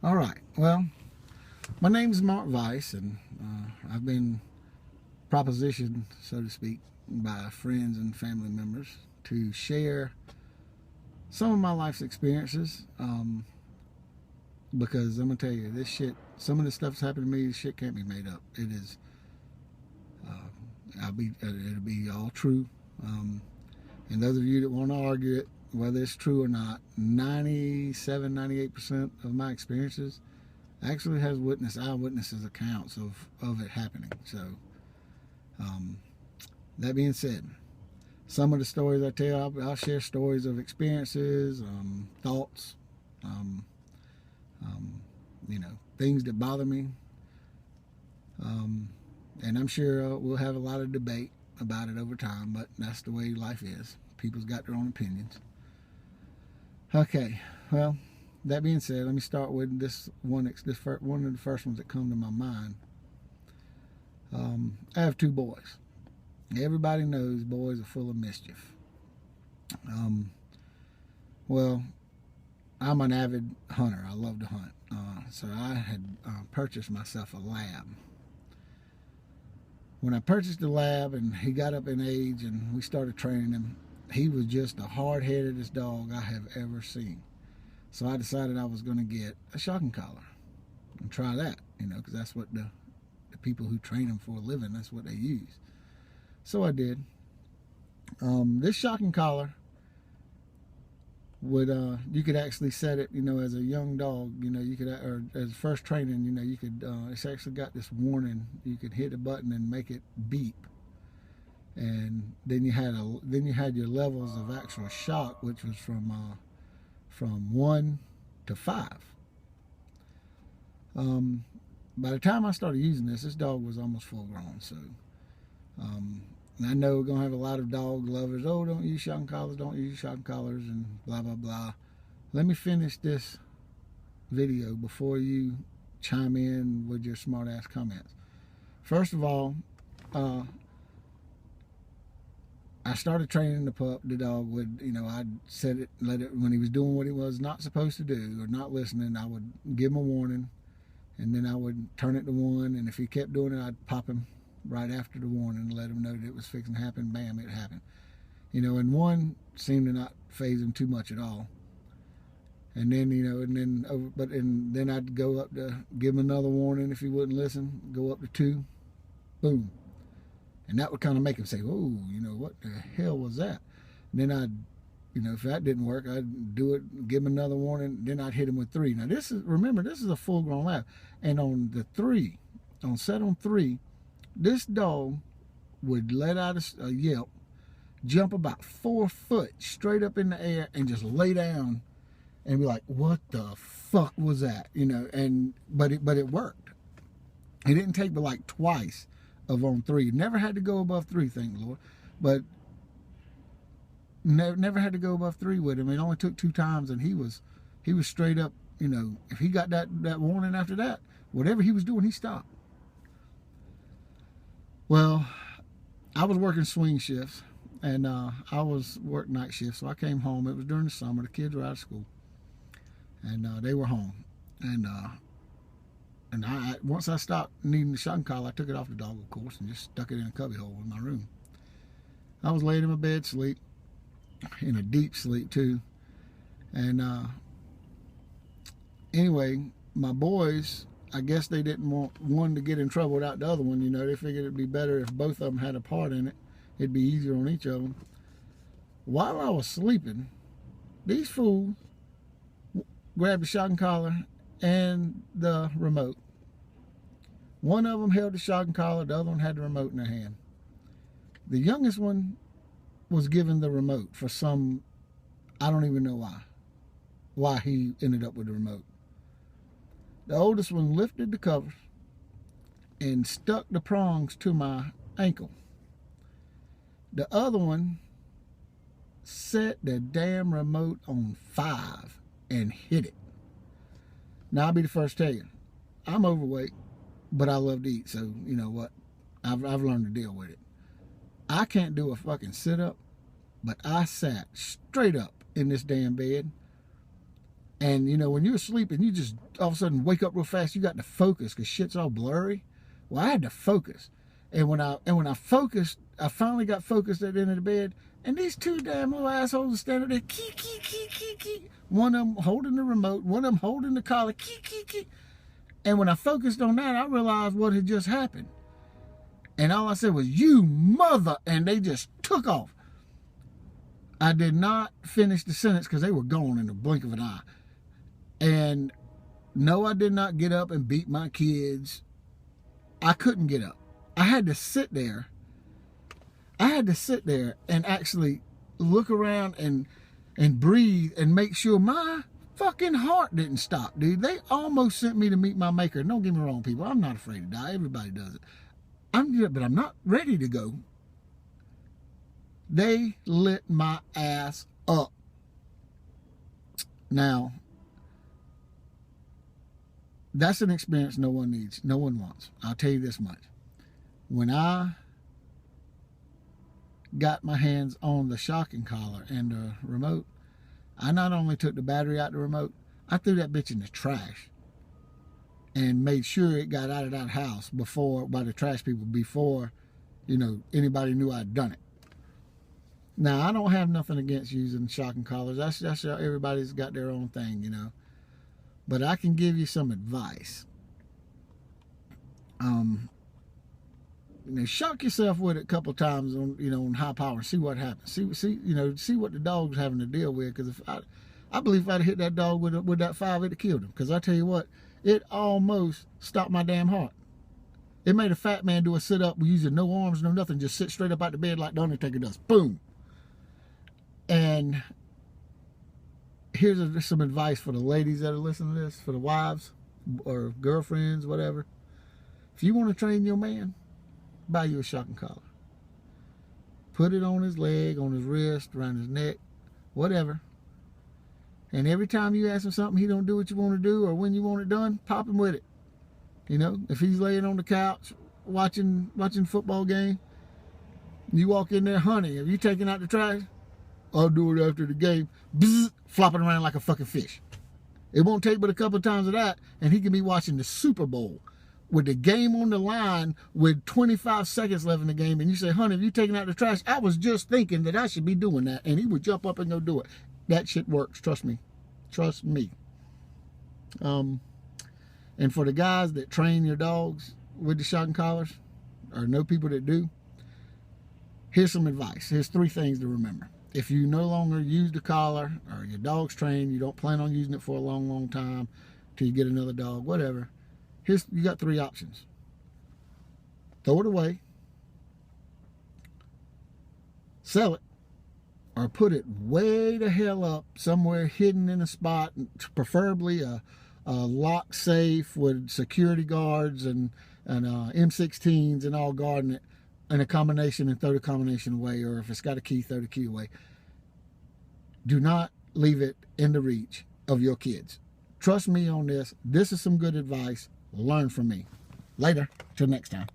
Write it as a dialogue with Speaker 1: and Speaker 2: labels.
Speaker 1: All right. Well, my name is Mark Weiss, and I've been propositioned, so to speak, by friends and family members to share some of my life's experiences. Because I'm gonna tell you, this shit, some of the stuff's happened to me. This shit can't be made up. It is. It'll be all true. And those of you that want to argue it, whether it's true or not, 97, 98% of my experiences actually has eyewitnesses accounts of it happening. So, that being said, some of the stories I tell, I'll share stories of experiences, thoughts, things that bother me. And I'm sure we'll have a lot of debate about it over time, but that's the way life is. People's got their own opinions. Okay, well, that being said, let me start with one of the first ones that come to my mind. I have two boys. Everybody knows boys are full of mischief. Well, I'm an avid hunter. I love to hunt. So I had purchased myself a lab. When I purchased the lab and he got up in age and we started training him, he was just the hard-headedest dog I have ever seen. So I decided I was going to get a shocking collar and try that, because that's what the people who train them for a living, that's what they use. So I did. This shocking collar would, you could actually set it, as a young dog, you could, or as first training, you could, it's actually got this warning. You could hit a button and make it beep. And then you had your levels of actual shock, which was from 1 to 5. By the time I started using this dog was almost full grown. So, and I know we're gonna have a lot of dog lovers. Oh, don't use shocking collars, and blah blah blah. Let me finish this video before you chime in with your smart ass comments. First of all, I started training the dog would, I'd let it, when he was doing what he was not supposed to do or not listening, I would give him a warning, and then I would turn it to 1, and if he kept doing it, I'd pop him right after the warning and let him know that it was fixing to happen. Bam, it happened. And 1 seemed to not faze him too much at all. And then, then I'd go up to give him another warning if he wouldn't listen, go up to 2, boom. And that would kind of make him say, "Oh, what the hell was that?" And then I'd, if that didn't work, I'd do it, give him another warning. Then I'd hit him with 3. Now remember, this is a full-grown lab, and on set on 3, this dog would let out a yelp, jump about 4 foot straight up in the air, and just lay down, and be like, "What the fuck was that?" But it worked. It didn't take but like twice of on 3. Never had to go above 3, thank the Lord. But never had to go above 3 with him. It only took 2 times, and he was straight up. If he got that warning after that, whatever he was doing, he stopped. Well, I was working swing shifts, and I was working night shifts, so I came home. It was during the summer. The kids were out of school, and they were home. And I once I stopped needing the shocking collar, I took it off the dog, of course, and just stuck it in a cubbyhole in my room. I was laying in my bed, sleep, in a deep sleep too. And anyway, my boys, I guess they didn't want one to get in trouble without the other one. They figured it'd be better if both of them had a part in it. It'd be easier on each of them. While I was sleeping, these fools grabbed the shocking collar and the remote. One of them held the shocking collar, the other one had the remote in their hand. The youngest one was given the remote for some, I don't even know why he ended up with the remote. The oldest one lifted the covers and stuck the prongs to my ankle. The other one set the damn remote on 5 and hit it. Now, I'll be the first to tell you, I'm overweight, but I love to eat, so you know what? I've learned to deal with it. I can't do a fucking sit-up, but I sat straight up in this damn bed And, you know, when you're asleep and you just all of a sudden wake up real fast, you got to focus because shit's all blurry. Well, I had to focus. And when I focused, I finally got focused at the end of the bed, and these two damn little assholes are standing there, kee, kee, kee, kee, kee. One of them holding the remote, one of them holding the collar, kee, kee, kee. And when I focused on that, I realized what had just happened. And all I said was, "You mother," and they just took off. I did not finish the sentence because they were gone in the blink of an eye. And no, I did not get up and beat my kids. I couldn't get up. I had to sit there. I had to sit there and actually look around and breathe and make sure my fucking heart didn't stop, dude. They almost sent me to meet my maker. Don't get me wrong, people. I'm not afraid to die. Everybody does it. But I'm not ready to go. They lit my ass up. Now, that's an experience no one needs, no one wants. I'll tell you this much. When I got my hands on the shocking collar and the remote, I not only took the battery out the remote, I threw that bitch in the trash and made sure it got out of that house by the trash people before, you know, anybody knew I'd done it. Now, I don't have nothing against using shocking collars. That's everybody's got their own thing, you know. But I can give you some advice. You know, shock yourself with it a couple of times on, you know, on high power. See what happens. See what the dog's having to deal with. Because I believe if I'd hit that dog with that 5, it'd have killed him. Because I tell you what, it almost stopped my damn heart. It made a fat man do a sit up using no arms, no nothing, just sit straight up out the bed like the Undertaker does. Boom. And here's some advice for the ladies that are listening to this, for the wives or girlfriends, whatever. If you want to train your man, buy you a shocking collar. Put it on his leg, on his wrist, around his neck, whatever. And every time you ask him something he don't do what you want to do or when you want it done, pop him with it. You know, if he's laying on the couch watching football game, you walk in there, "Honey, have you taken out the trash?" "I'll do it after the game." Bzz, flopping around like a fucking fish. It won't take but a couple of times of that, and he can be watching the Super Bowl with the game on the line with 25 seconds left in the game, and you say, "Honey, have you taken out the trash?" "I was just thinking that I should be doing that," and he would jump up and go do it. That shit works. Trust me. Trust me. And for the guys that train your dogs with the shocking collars, or know people that do, here's some advice. Here's 3 things to remember. If you no longer use the collar, or your dog's trained, you don't plan on using it for a long, long time till you get another dog, whatever, you got 3 options. Throw it away, sell it, or put it way the hell up somewhere hidden in a spot, preferably a lock safe with security guards and M16s and all guarding it, in a combination, and throw the combination away, or if it's got a key, throw the key away. Do not leave it in the reach of your kids. Trust me on this. This is some good advice. Learn from me. Later. Till next time.